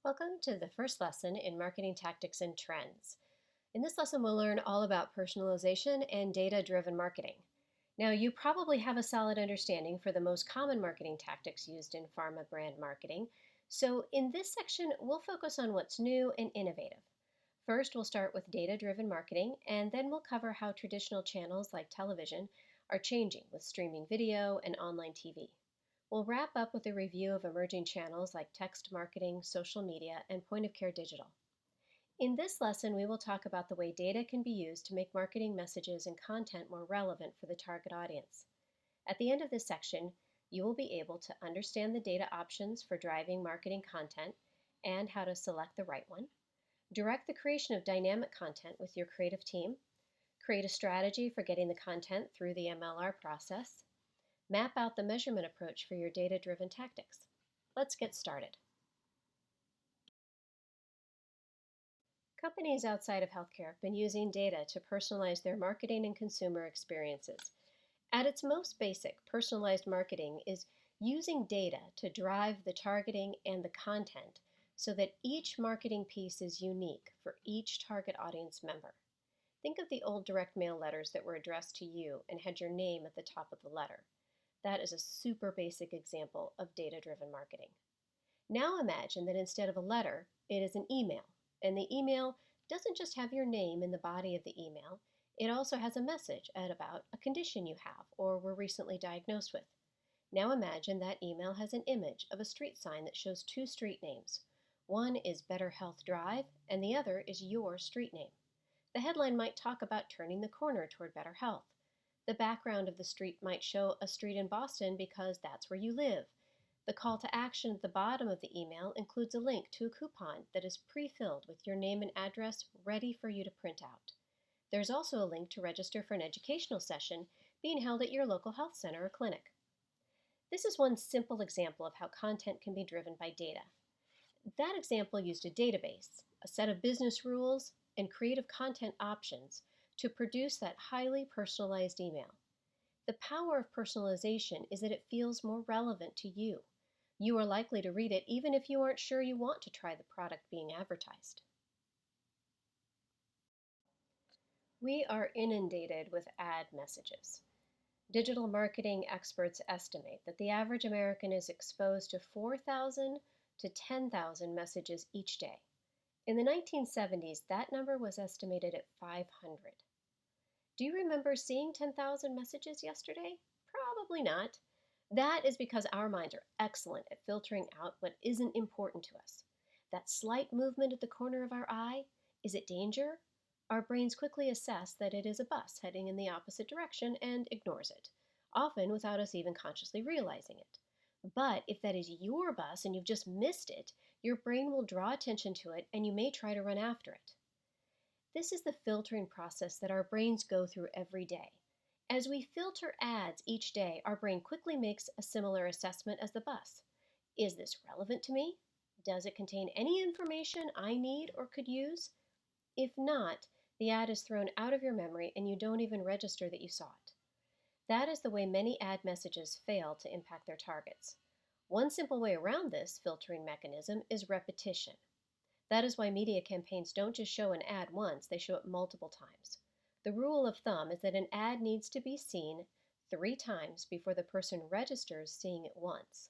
Welcome to the first lesson in Marketing Tactics and Trends. In this lesson, we'll learn all about personalization and data-driven marketing. Now, you probably have a solid understanding for the most common marketing tactics used in pharma brand marketing. So in this section, we'll focus on what's new and innovative. First, we'll start with data-driven marketing, and then we'll cover how traditional channels like television are changing with streaming video and online TV. We'll wrap up with a review of emerging channels like text marketing, social media, and point of care digital. In this lesson, we will talk about the way data can be used to make marketing messages and content more relevant for the target audience. At the end of this section, you will be able to understand the data options for driving marketing content and how to select the right one, direct the creation of dynamic content with your creative team, create a strategy for getting the content through the MLR process, map out the measurement approach for your data-driven tactics. Let's get started. Companies outside of healthcare have been using data to personalize their marketing and consumer experiences. At its most basic, personalized marketing is using data to drive the targeting and the content so that each marketing piece is unique for each target audience member. Think of the old direct mail letters that were addressed to you and had your name at the top of the letter. That is a super basic example of data-driven marketing. Now imagine that instead of a letter, it is an email, and the email doesn't just have your name in the body of the email, it also has a message about a condition you have or were recently diagnosed with. Now imagine that email has an image of a street sign that shows two street names. One is Better Health Drive, and the other is your street name. The headline might talk about turning the corner toward better health. The background of the street might show a street in Boston because that's where you live. The call to action at the bottom of the email includes a link to a coupon that is pre-filled with your name and address ready for you to print out. There's also a link to register for an educational session being held at your local health center or clinic. This is one simple example of how content can be driven by data. That example used a database, a set of business rules, and creative content options to produce that highly personalized email. The power of personalization is that it feels more relevant to you. You are likely to read it even if you aren't sure you want to try the product being advertised. We are inundated with ad messages. Digital marketing experts estimate that the average American is exposed to 4,000 to 10,000 messages each day. In the 1970s, that number was estimated at 500. Do you remember seeing 10,000 messages yesterday? Probably not. That is because our minds are excellent at filtering out what isn't important to us. That slight movement at the corner of our eye, is it danger? Our brains quickly assess that it is a bus heading in the opposite direction and ignores it, often without us even consciously realizing it. But if that is your bus and you've just missed it, your brain will draw attention to it and you may try to run after it. This is the filtering process that our brains go through every day. As we filter ads each day, our brain quickly makes a similar assessment as the bus. Is this relevant to me? Does it contain any information I need or could use? If not, the ad is thrown out of your memory and you don't even register that you saw it. That is the way many ad messages fail to impact their targets. One simple way around this filtering mechanism is repetition. That is why media campaigns don't just show an ad once, they show it multiple times. The rule of thumb is that an ad needs to be seen 3 times before the person registers seeing it once.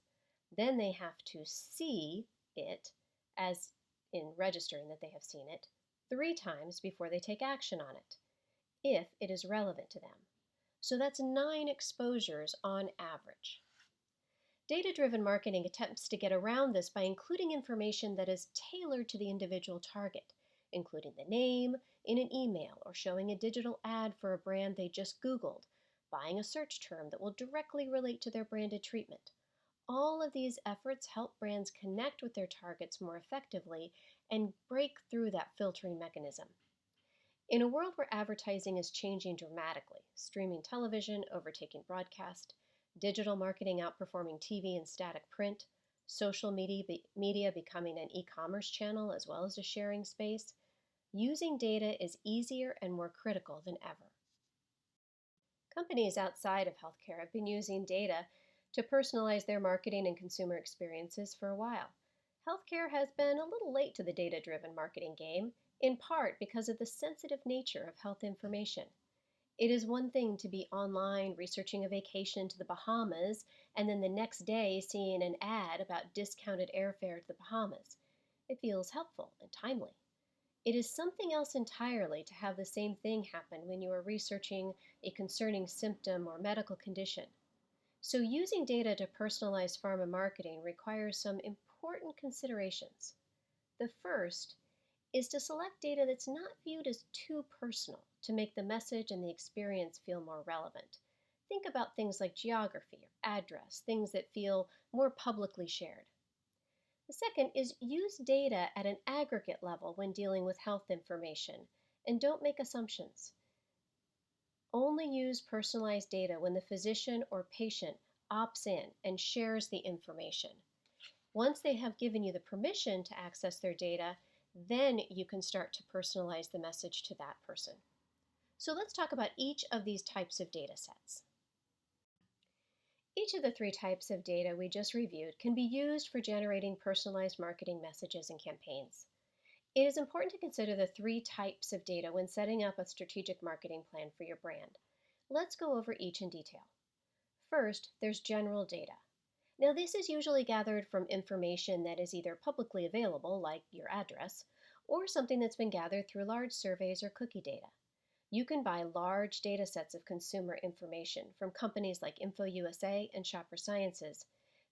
Then they have to see it, as in registering that they have seen it, 3 times before they take action on it, if it is relevant to them. So that's 9 exposures on average. Data-driven marketing attempts to get around this by including information that is tailored to the individual target, including the name in an email or showing a digital ad for a brand they just Googled, buying a search term that will directly relate to their branded treatment. All of these efforts help brands connect with their targets more effectively and break through that filtering mechanism. In a world where advertising is changing dramatically, streaming television overtaking broadcast, digital marketing outperforming TV and static print, social media becoming an e-commerce channel as well as a sharing space, using data is easier and more critical than ever. Companies outside of healthcare have been using data to personalize their marketing and consumer experiences for a while. Healthcare has been a little late to the data driven marketing game, in part because of the sensitive nature of health information. It is one thing to be online researching a vacation to the Bahamas and then the next day seeing an ad about discounted airfare to the Bahamas. It feels helpful and timely. It is something else entirely to have the same thing happen when you are researching a concerning symptom or medical condition. So, using data to personalize pharma marketing requires some important considerations. The first is to select data that's not viewed as too personal to make the message and the experience feel more relevant. Think about things like geography or address, things that feel more publicly shared. The second is use data at an aggregate level when dealing with health information, and don't make assumptions. Only use personalized data when the physician or patient opts in and shares the information. Once they have given you the permission to access their data, then you can start to personalize the message to that person. So let's talk about each of these types of data sets. Each of the three types of data we just reviewed can be used for generating personalized marketing messages and campaigns. It is important to consider the three types of data when setting up a strategic marketing plan for your brand. Let's go over each in detail. First, there's general data. Now, this is usually gathered from information that is either publicly available, like your address, or something that's been gathered through large surveys or cookie data. You can buy large data sets of consumer information from companies like InfoUSA and Shopper Sciences.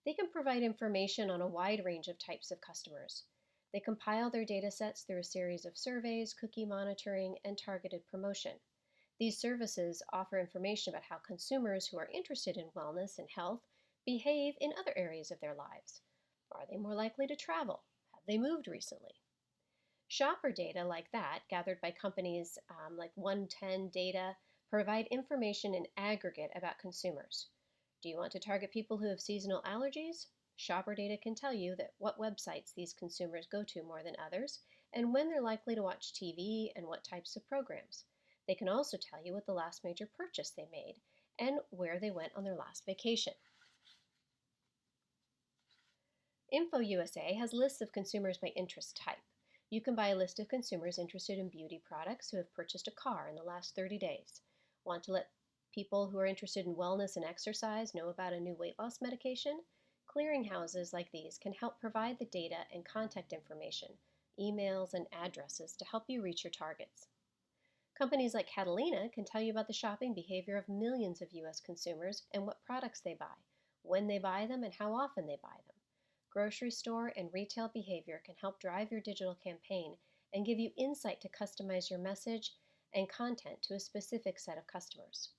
They can provide information on a wide range of types of customers. They compile their data sets through a series of surveys, cookie monitoring, and targeted promotion. These services offer information about how consumers who are interested in wellness and health behave in other areas of their lives. Are they more likely to travel? Have they moved recently? Shopper data like that, gathered by companies like 110 Data, provide information in aggregate about consumers. Do you want to target people who have seasonal allergies? Shopper data can tell you that what websites these consumers go to more than others, and when they're likely to watch TV and what types of programs. They can also tell you what the last major purchase they made and where they went on their last vacation. InfoUSA has lists of consumers by interest type. You can buy a list of consumers interested in beauty products who have purchased a car in the last 30 days. Want to let people who are interested in wellness and exercise know about a new weight loss medication? Clearinghouses like these can help provide the data and contact information, emails, and addresses to help you reach your targets. Companies like Catalina can tell you about the shopping behavior of millions of US consumers and what products they buy, when they buy them, and how often they buy them. Grocery store and retail behavior can help drive your digital campaign and give you insight to customize your message and content to a specific set of customers.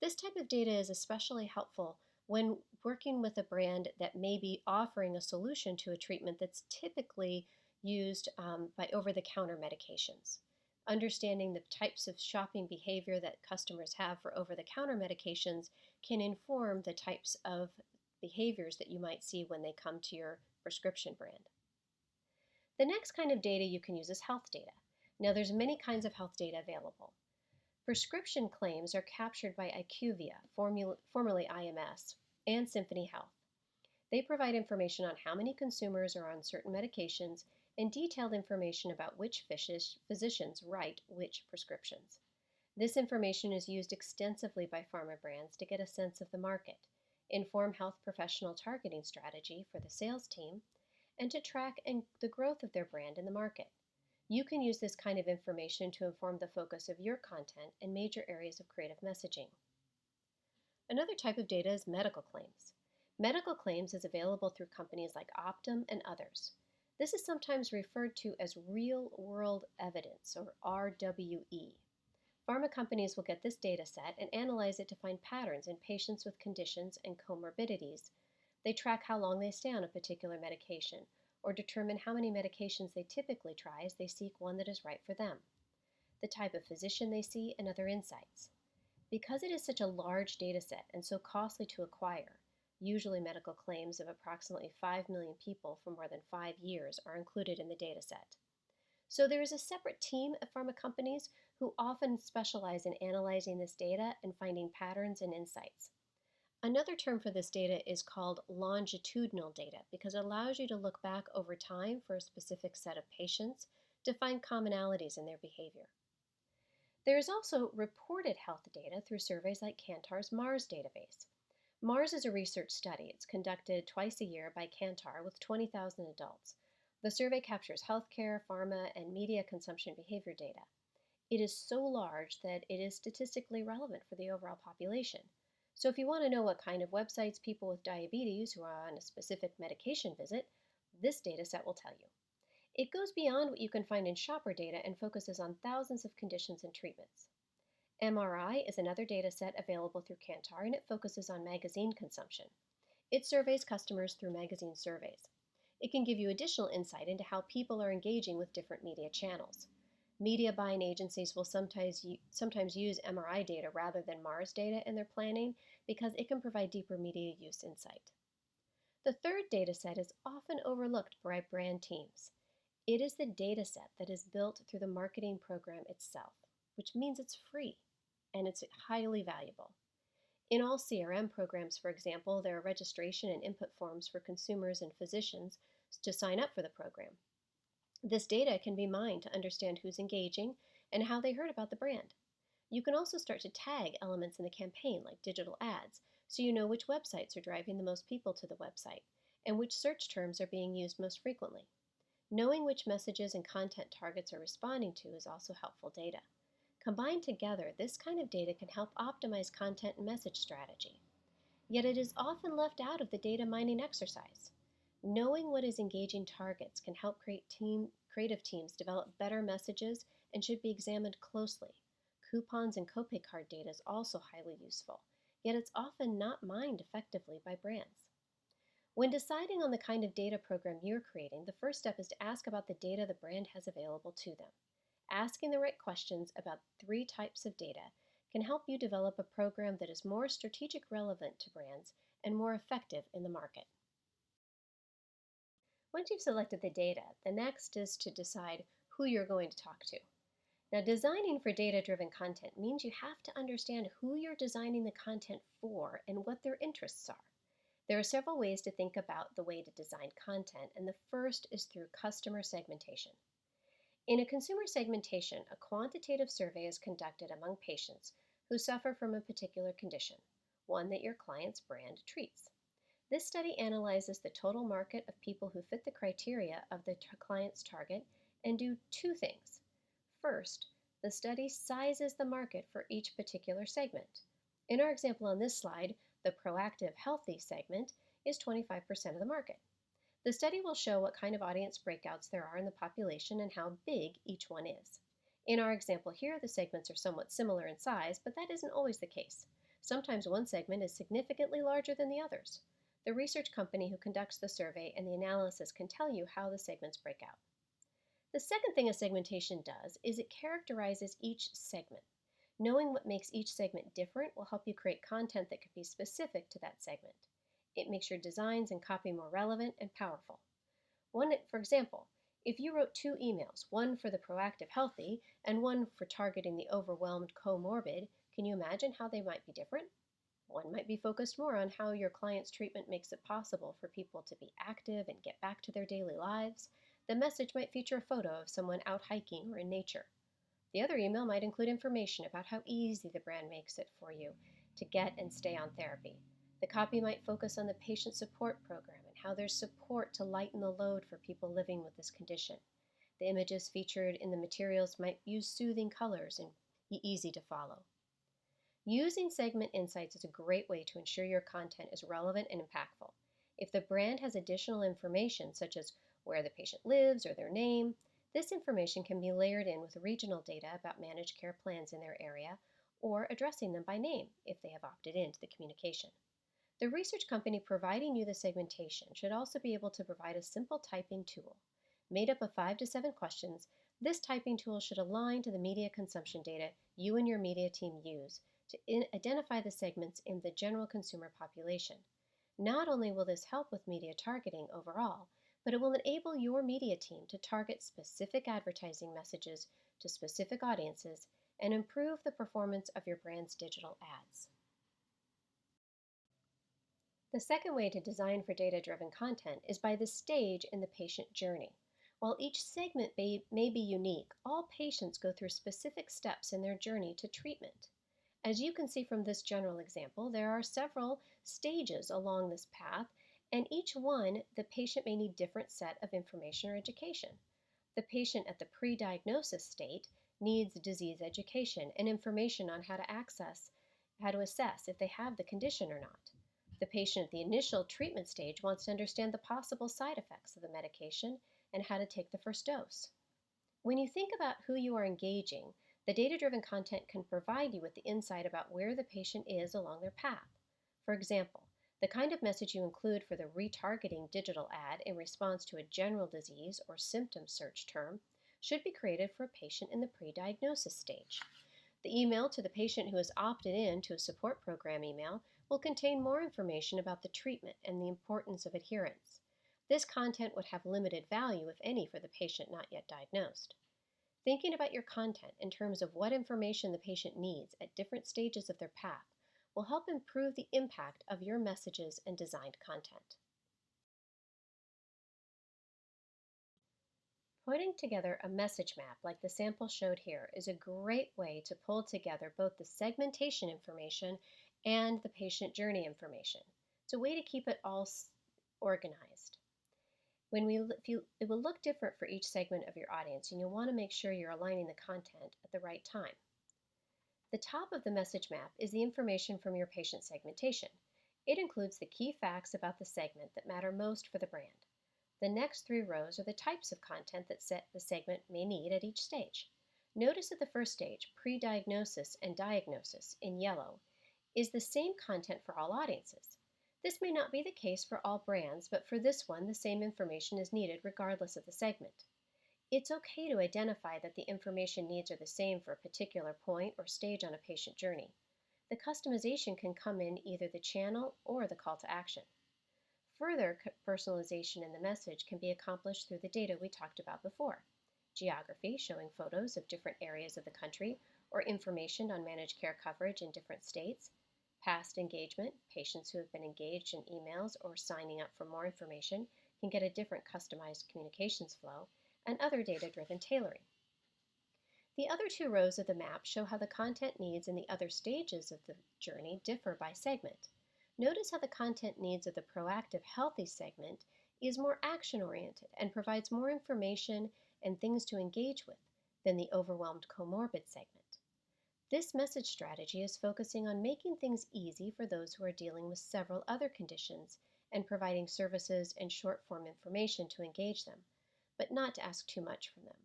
This type of data is especially helpful when working with a brand that may be offering a solution to a treatment that's typically used by over the counter medications. Understanding the types of shopping behavior that customers have for over the counter medications can inform the types of behaviors that you might see when they come to your prescription brand. The next kind of data you can use is health data. Now, there's many kinds of health data available. Prescription claims are captured by IQVIA, formerly IMS, and Symphony Health. They provide information on how many consumers are on certain medications and detailed information about which physicians write which prescriptions. This information is used extensively by pharma brands to get a sense of the market, inform health professional targeting strategy for the sales team, and to track the growth of their brand in the market. You can use this kind of information to inform the focus of your content and major areas of creative messaging. Another type of data is medical claims. Medical claims is available through companies like Optum and others. This is sometimes referred to as real-world evidence, or RWE. Pharma companies will get this data set and analyze it to find patterns in patients with conditions and comorbidities. They track how long they stay on a particular medication, or determine how many medications they typically try as they seek one that is right for them, the type of physician they see, and other insights. Because it is such a large data set and so costly to acquire, usually medical claims of approximately 5 million people for more than 5 years are included in the data set. So there is a separate team at pharma companies who often specialize in analyzing this data and finding patterns and insights. Another term for this data is called longitudinal data because it allows you to look back over time for a specific set of patients to find commonalities in their behavior. There is also reported health data through surveys like Kantar's MARS database. MARS is a research study. It's conducted twice a year by Kantar with 20,000 adults. The survey captures healthcare, pharma, and media consumption behavior data. It is so large that it is statistically relevant for the overall population. So, if you want to know what kind of websites people with diabetes who are on a specific medication visit, this data set will tell you. It goes beyond what you can find in shopper data and focuses on thousands of conditions and treatments. MRI is another data set available through Kantar and it focuses on magazine consumption. It surveys customers through magazine surveys. It can give you additional insight into how people are engaging with different media channels. Media buying agencies will sometimes use MRI data rather than MARS data in their planning because it can provide deeper media use insight. The third data set is often overlooked by brand teams. It is the data set that is built through the marketing program itself, which means it's free and it's highly valuable. In all CRM programs, for example, there are registration and input forms for consumers and physicians to sign up for the program. This data can be mined to understand who's engaging and how they heard about the brand. You can also start to tag elements in the campaign, like digital ads, so you know which websites are driving the most people to the website and which search terms are being used most frequently. Knowing which messages and content targets are responding to is also helpful data. Combined together, this kind of data can help optimize content and message strategy. Yet it is often left out of the data mining exercise. Knowing what is engaging targets can help creative teams develop better messages and should be examined closely. Coupons and copay card data is also highly useful, yet it's often not mined effectively by brands. When deciding on the kind of data program you're creating, the first step is to ask about the data the brand has available to them. Asking the right questions about 3 types of data can help you develop a program that is more strategic relevant to brands and more effective in the market. Once you've selected the data, the next is to decide who you're going to talk to. Now, designing for data-driven content means you have to understand who you're designing the content for and what their interests are. There are several ways to think about the way to design content, and the first is through customer segmentation. In a consumer segmentation, a quantitative survey is conducted among patients who suffer from a particular condition, one that your client's brand treats. This study analyzes the total market of people who fit the criteria of the client's target and do 2 things. First, the study sizes the market for each particular segment. In our example on this slide, the proactive healthy segment is 25% of the market. The study will show what kind of audience breakouts there are in the population and how big each one is. In our example here, the segments are somewhat similar in size, but that isn't always the case. Sometimes one segment is significantly larger than the others. The research company who conducts the survey and the analysis can tell you how the segments break out. The second thing a segmentation does is it characterizes each segment. Knowing what makes each segment different will help you create content that can be specific to that segment. It makes your designs and copy more relevant and powerful. For example, if you wrote 2 emails, one for the proactive healthy and one for targeting the overwhelmed comorbid, can you imagine how they might be different? One might be focused more on how your client's treatment makes it possible for people to be active and get back to their daily lives. The message might feature a photo of someone out hiking or in nature. The other email might include information about how easy the brand makes it for you to get and stay on therapy. The copy might focus on the patient support program and how there's support to lighten the load for people living with this condition. The images featured in the materials might use soothing colors and be easy to follow. Using segment insights is a great way to ensure your content is relevant and impactful. If the brand has additional information, such as where the patient lives or their name, this information can be layered in with regional data about managed care plans in their area or addressing them by name if they have opted into the communication. The research company providing you the segmentation should also be able to provide a simple typing tool. Made up of 5 to 7 questions, this typing tool should align to the media consumption data you and your media team use to identify the segments in the general consumer population. Not only will this help with media targeting overall, but it will enable your media team to target specific advertising messages to specific audiences and improve the performance of your brand's digital ads. The second way to design for data-driven content is by the stage in the patient journey. While each segment may be unique, all patients go through specific steps in their journey to treatment. As you can see from this general example, there are several stages along this path, and each one the patient may need different set of information or education. The patient at the pre-diagnosis state needs disease education and information on how to assess if they have the condition or not. The patient at the initial treatment stage wants to understand the possible side effects of the medication and how to take the first dose. When you think about who you are engaging, the data driven content can provide you with the insight about where the patient is along their path. For example, the kind of message you include for the retargeting digital ad in response to a general disease or symptom search term should be created for a patient in the pre diagnosis stage. The email to the patient who has opted in to a support program email will contain more information about the treatment and the importance of adherence. This content would have limited value, if any, for the patient not yet diagnosed. Thinking about your content in terms of what information the patient needs at different stages of their path will help improve the impact of your messages and designed content. Putting together a message map like the sample showed here is a great way to pull together both the segmentation information and the patient journey information. It's a way to keep it all organized. It will look different for each segment of your audience, and you'll want to make sure you're aligning the content at the right time. The top of the message map is the information from your patient segmentation. It includes the key facts about the segment that matter most for the brand. The next three rows are the types of content that the segment may need at each stage. Notice at the first stage, pre-diagnosis and diagnosis, in yellow, is the same content for all audiences. This may not be the case for all brands, but for this one, the same information is needed regardless of the segment. It's okay to identify that the information needs are the same for a particular point or stage on a patient journey. The customization can come in either the channel or the call to action. Further personalization in the message can be accomplished through the data we talked about before. Geography, showing photos of different areas of the country, or information on managed care coverage in different states. Past engagement, patients who have been engaged in emails or signing up for more information can get a different customized communications flow, and other data-driven tailoring. The other two rows of the map show how the content needs in the other stages of the journey differ by segment. Notice how the content needs of the proactive healthy segment is more action-oriented and provides more information and things to engage with than the overwhelmed comorbid segment. This message strategy is focusing on making things easy for those who are dealing with several other conditions and providing services and short-form information to engage them, but not to ask too much from them.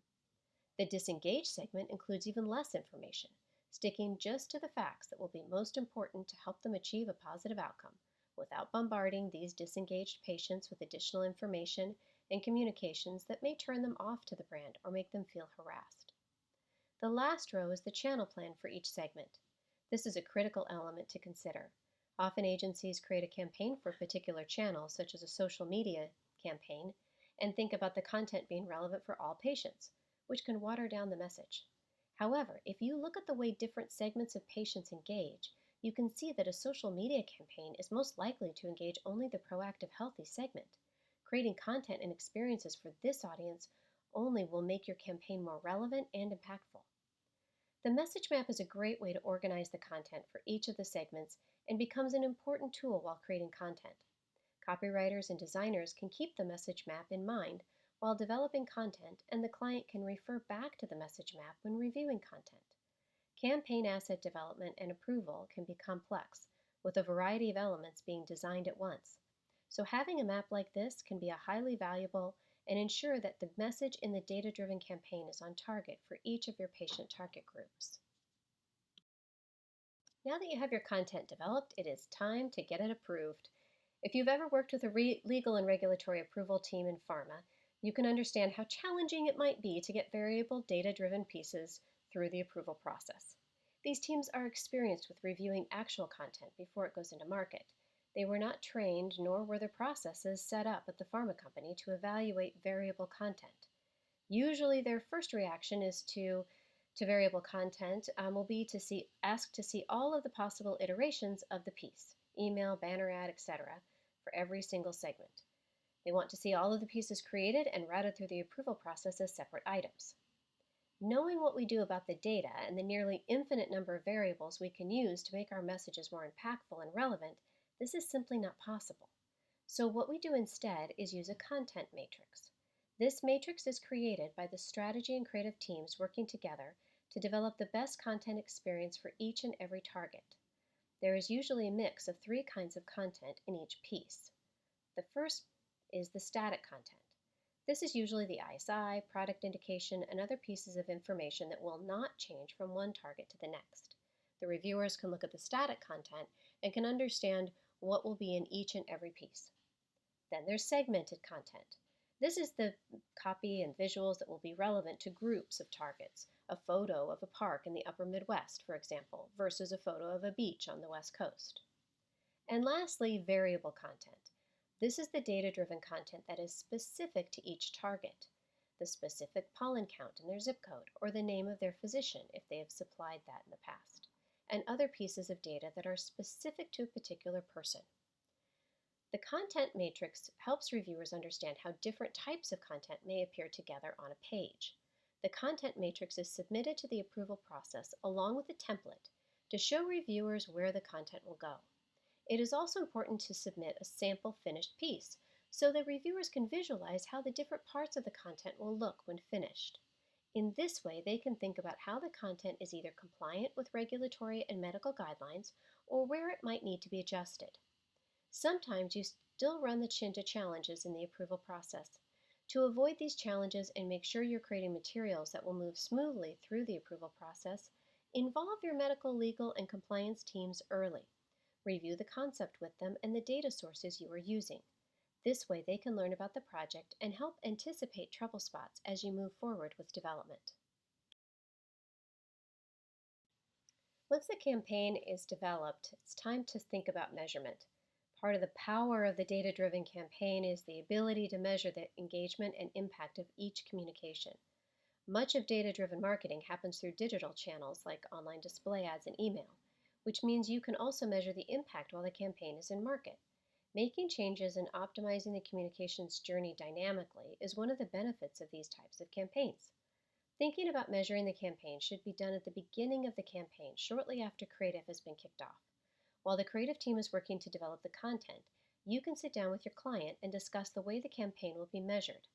The disengaged segment includes even less information, sticking just to the facts that will be most important to help them achieve a positive outcome, without bombarding these disengaged patients with additional information and communications that may turn them off to the brand or make them feel harassed. The last row is the channel plan for each segment. This is a critical element to consider. Often agencies create a campaign for a particular channel, such as a social media campaign, and think about the content being relevant for all patients, which can water down the message. However, if you look at the way different segments of patients engage, you can see that a social media campaign is most likely to engage only the proactive healthy segment. Creating content and experiences for this audience only will make your campaign more relevant and impactful. The message map is a great way to organize the content for each of the segments and becomes an important tool while creating content. Copywriters and designers can keep the message map in mind while developing content, and the client can refer back to the message map when reviewing content. Campaign asset development and approval can be complex, with a variety of elements being designed at once. So having a map like this can be a highly valuable and ensure that the message in the data-driven campaign is on target for each of your patient target groups. Now that you have your content developed, it is time to get it approved. If you've ever worked with a legal and regulatory approval team in pharma, you can understand how challenging it might be to get variable data-driven pieces through the approval process. These teams are experienced with reviewing actual content before it goes into market. They were not trained, nor were their processes set up at the pharma company to evaluate variable content. Usually their first reaction is to variable content will be to ask to see all of the possible iterations of the piece, email, banner ad, etc., for every single segment. They want to see all of the pieces created and routed through the approval process as separate items. Knowing what we do about the data and the nearly infinite number of variables we can use to make our messages more impactful and relevant, this is simply not possible. So what we do instead is use a content matrix. This matrix is created by the strategy and creative teams working together to develop the best content experience for each and every target. There is usually a mix of three kinds of content in each piece. The first is the static content. This is usually the ISI, product indication, and other pieces of information that will not change from one target to the next. The reviewers can look at the static content and can understand what will be in each and every piece. Then there's segmented content. This is the copy and visuals that will be relevant to groups of targets. A photo of a park in the upper Midwest, for example, versus a photo of a beach on the West Coast. And lastly, variable content. This is the data-driven content that is specific to each target. The specific pollen count in their zip code, or the name of their physician if they have supplied that in the past, and other pieces of data that are specific to a particular person. The content matrix helps reviewers understand how different types of content may appear together on a page. The content matrix is submitted to the approval process along with a template to show reviewers where the content will go. It is also important to submit a sample finished piece so that reviewers can visualize how the different parts of the content will look when finished. In this way, they can think about how the content is either compliant with regulatory and medical guidelines or where it might need to be adjusted. Sometimes you still run into challenges in the approval process. To avoid these challenges and make sure you're creating materials that will move smoothly through the approval process, involve your medical, legal, and compliance teams early. Review the concept with them and the data sources you are using. This way they can learn about the project and help anticipate trouble spots as you move forward with development. Once the campaign is developed, it's time to think about measurement. Part of the power of the data-driven campaign is the ability to measure the engagement and impact of each communication. Much of data-driven marketing happens through digital channels like online display ads and email, which means you can also measure the impact while the campaign is in market. Making changes and optimizing the communications journey dynamically is one of the benefits of these types of campaigns. Thinking about measuring the campaign should be done at the beginning of the campaign, shortly after creative has been kicked off. While the creative team is working to develop the content, you can sit down with your client and discuss the way the campaign will be measured.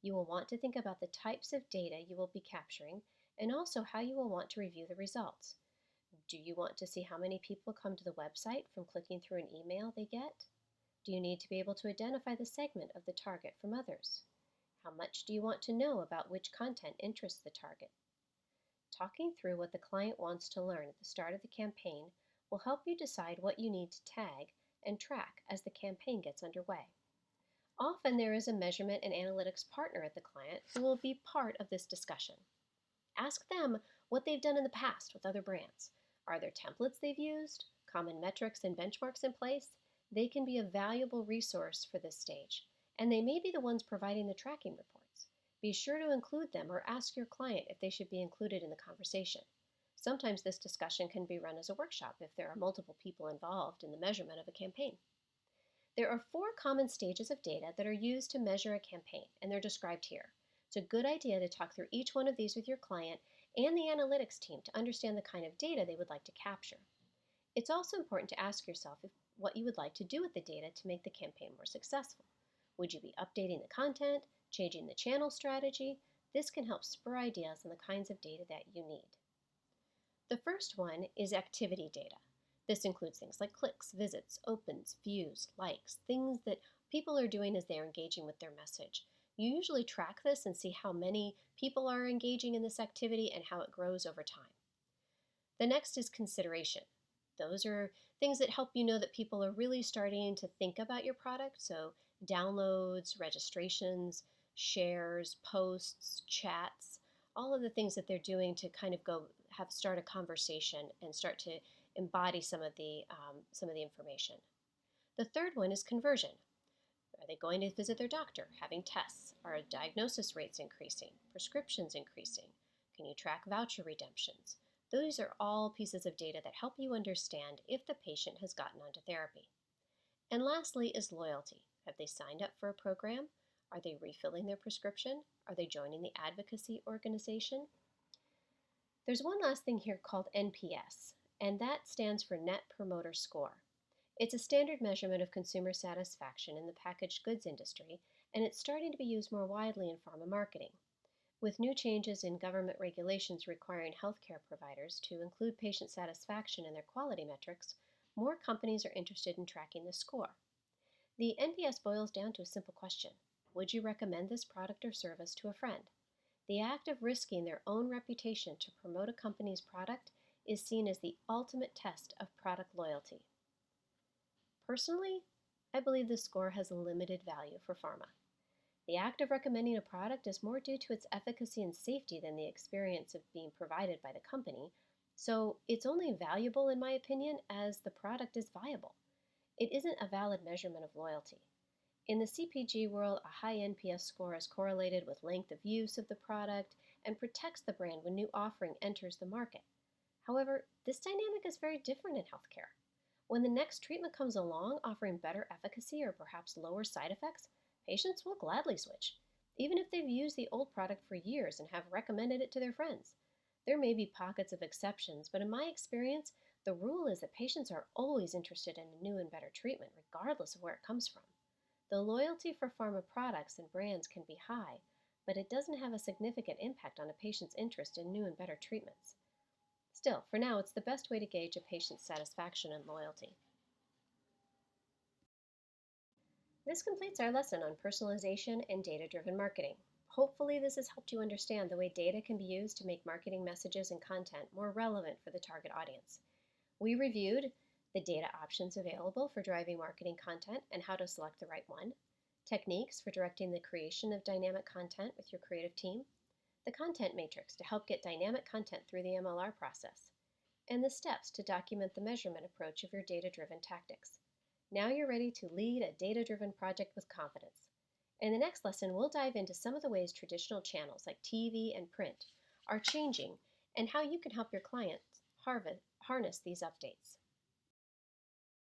You will want to think about the types of data you will be capturing and also how you will want to review the results. Do you want to see how many people come to the website from clicking through an email they get? Do you need to be able to identify the segment of the target from others? How much do you want to know about which content interests the target? Talking through what the client wants to learn at the start of the campaign will help you decide what you need to tag and track as the campaign gets underway. Often there is a measurement and analytics partner at the client who will be part of this discussion. Ask them what they've done in the past with other brands. Are there templates they've used? Common metrics and benchmarks in place? They can be a valuable resource for this stage, and they may be the ones providing the tracking reports. Be sure to include them or ask your client if they should be included in the conversation. Sometimes this discussion can be run as a workshop if there are multiple people involved in the measurement of a campaign. There are 4 common stages of data that are used to measure a campaign, and they're described here. It's a good idea to talk through each one of these with your client and the analytics team to understand the kind of data they would like to capture. It's also important to ask yourself what you would like to do with the data to make the campaign more successful. Would you be updating the content, changing the channel strategy? This can help spur ideas on the kinds of data that you need. The first one is activity data. This includes things like clicks, visits, opens, views, likes, things that people are doing as they're engaging with their message. You usually track this and see how many people are engaging in this activity and how it grows over time. The next is consideration. Those are things that help you know that people are really starting to think about your product. So downloads, registrations, shares, posts, chats, all of the things that they're doing to kind of start a conversation and start to embody some of the information. The third one is conversion. Are they going to visit their doctor, having tests? Are diagnosis rates increasing? Prescriptions increasing? Can you track voucher redemptions? Those are all pieces of data that help you understand if the patient has gotten onto therapy. And lastly is loyalty. Have they signed up for a program? Are they refilling their prescription? Are they joining the advocacy organization? There's one last thing here called NPS, and that stands for Net Promoter Score. It's a standard measurement of consumer satisfaction in the packaged goods industry, and it's starting to be used more widely in pharma marketing. With new changes in government regulations requiring healthcare providers to include patient satisfaction in their quality metrics, more companies are interested in tracking the score. The NPS boils down to a simple question: would you recommend this product or service to a friend? The act of risking their own reputation to promote a company's product is seen as the ultimate test of product loyalty. Personally, I believe this score has a limited value for pharma. The act of recommending a product is more due to its efficacy and safety than the experience of being provided by the company, so it's only valuable, in my opinion, as the product is viable. It isn't a valid measurement of loyalty. In the CPG world, a high NPS score is correlated with length of use of the product and protects the brand when new offering enters the market. However, this dynamic is very different in healthcare. When the next treatment comes along offering better efficacy or perhaps lower side effects, patients will gladly switch, even if they've used the old product for years and have recommended it to their friends. There may be pockets of exceptions, but in my experience, the rule is that patients are always interested in a new and better treatment, regardless of where it comes from. The loyalty for pharma products and brands can be high, but it doesn't have a significant impact on a patient's interest in new and better treatments. Still, for now, it's the best way to gauge a patient's satisfaction and loyalty. This completes our lesson on personalization and data-driven marketing. Hopefully this has helped you understand the way data can be used to make marketing messages and content more relevant for the target audience. We reviewed the data options available for driving marketing content and how to select the right one, techniques for directing the creation of dynamic content with your creative team, the content matrix to help get dynamic content through the MLR process, and the steps to document the measurement approach of your data-driven tactics. Now you're ready to lead a data-driven project with confidence. In the next lesson, we'll dive into some of the ways traditional channels like TV and print are changing and how you can help your clients harness these updates.